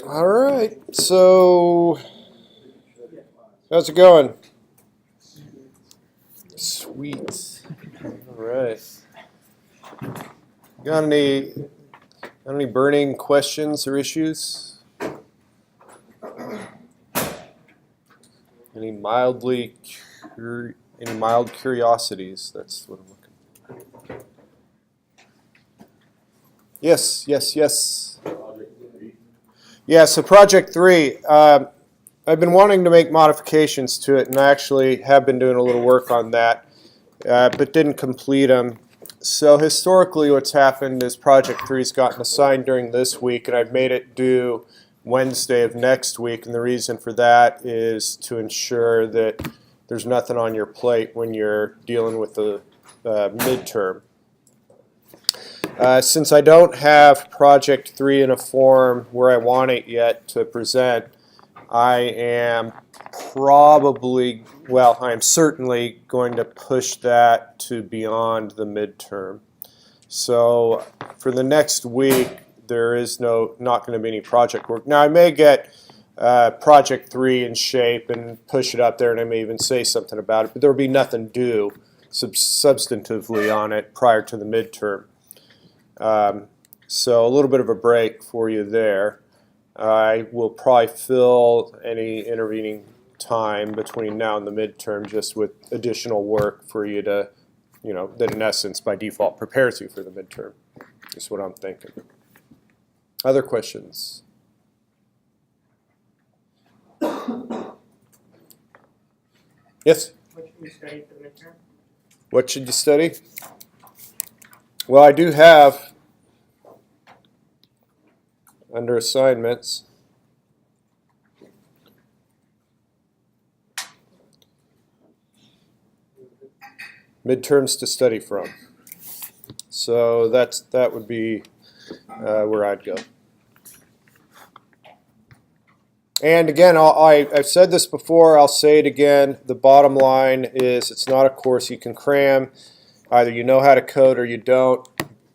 All right, so how's it going? Sweet. All right. Got any burning questions or issues? Any mild curiosities? That's what I'm looking for. Yes. Yeah, so Project 3, I've been wanting to make modifications to it, and I actually have been doing a little work on that, but didn't complete them. So historically what's happened is Project 3's gotten assigned during this week, and I've made it due Wednesday of next week, and the reason for that is to ensure that there's nothing on your plate when you're dealing with the midterm. Since I don't have Project 3 in a form where I want it yet to present, I am certainly going to push that to beyond the midterm. So for the next week, there is not going to be any project work. Now I may get Project 3 in shape and push it up there, and I may even say something about it, but there will be nothing due substantively on it prior to the midterm. So a little bit of a break for you there. I will probably fill any intervening time between now and the midterm just with additional work for you to, that in essence by default prepares you for the midterm. That's what I'm thinking. Other questions? Yes? What should we study for the midterm? What should you study? Well, I do have under assignments midterms to study from. So that would be where I'd go. And again, I've said this before, I'll say it again, the bottom line is it's not a course you can cram. Either you know how to code or you don't.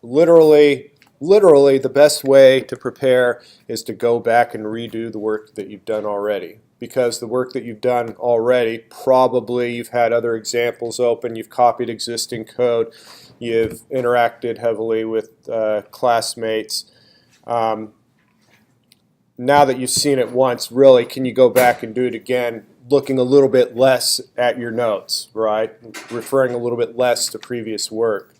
Literally, the best way to prepare is to go back and redo the work that you've done already. Because the work that you've done already, probably you've had other examples open, you've copied existing code, you've interacted heavily with classmates. Now that you've seen it once, really, can you go back and do it again, looking a little bit less at your notes, right? Referring a little bit less to previous work.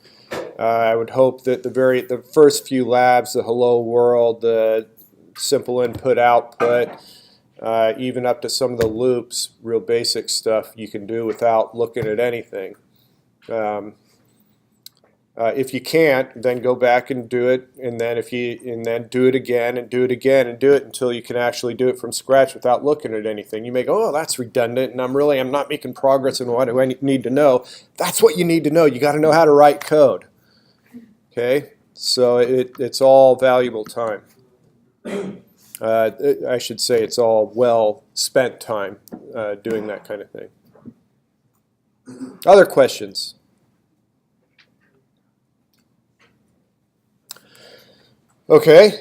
I would hope that the first few labs, the hello world, the simple input output, even up to some of the loops, real basic stuff you can do without looking at anything. If you can't, then go back and do it, and then do it again and do it again and do it until you can actually do it from scratch without looking at anything. You may go, oh, that's redundant, and I'm not making progress in what I need to know. That's what you need to know. You got to know how to write code. Okay, so it's all valuable time. I should say it's all well spent time doing that kind of thing. Other questions? Okay,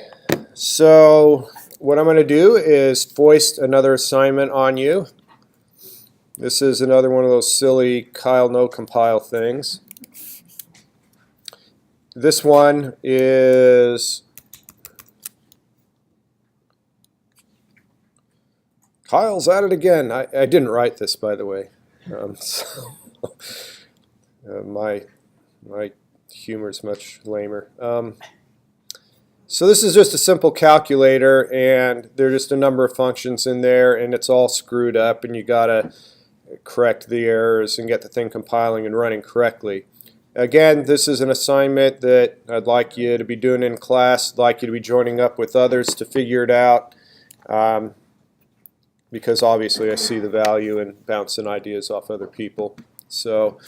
so what I'm going to do is foist another assignment on you. This is another one of those silly Kyle no compile things. This one is Kyle's at it again. I didn't write this, by the way. My humor is much lamer. So this is just a simple calculator, and there are just a number of functions in there, and it's all screwed up, and you gotta correct the errors and get the thing compiling and running correctly. Again, this is an assignment that I'd like you to be doing in class. I'd like you to be joining up with others to figure it out, because obviously I see the value in bouncing ideas off other people. So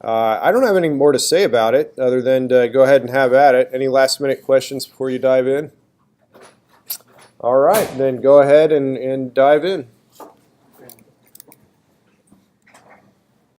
I don't have any more to say about it other than to go ahead and have at it. Any last minute questions before you dive in? All right, then go ahead and dive in.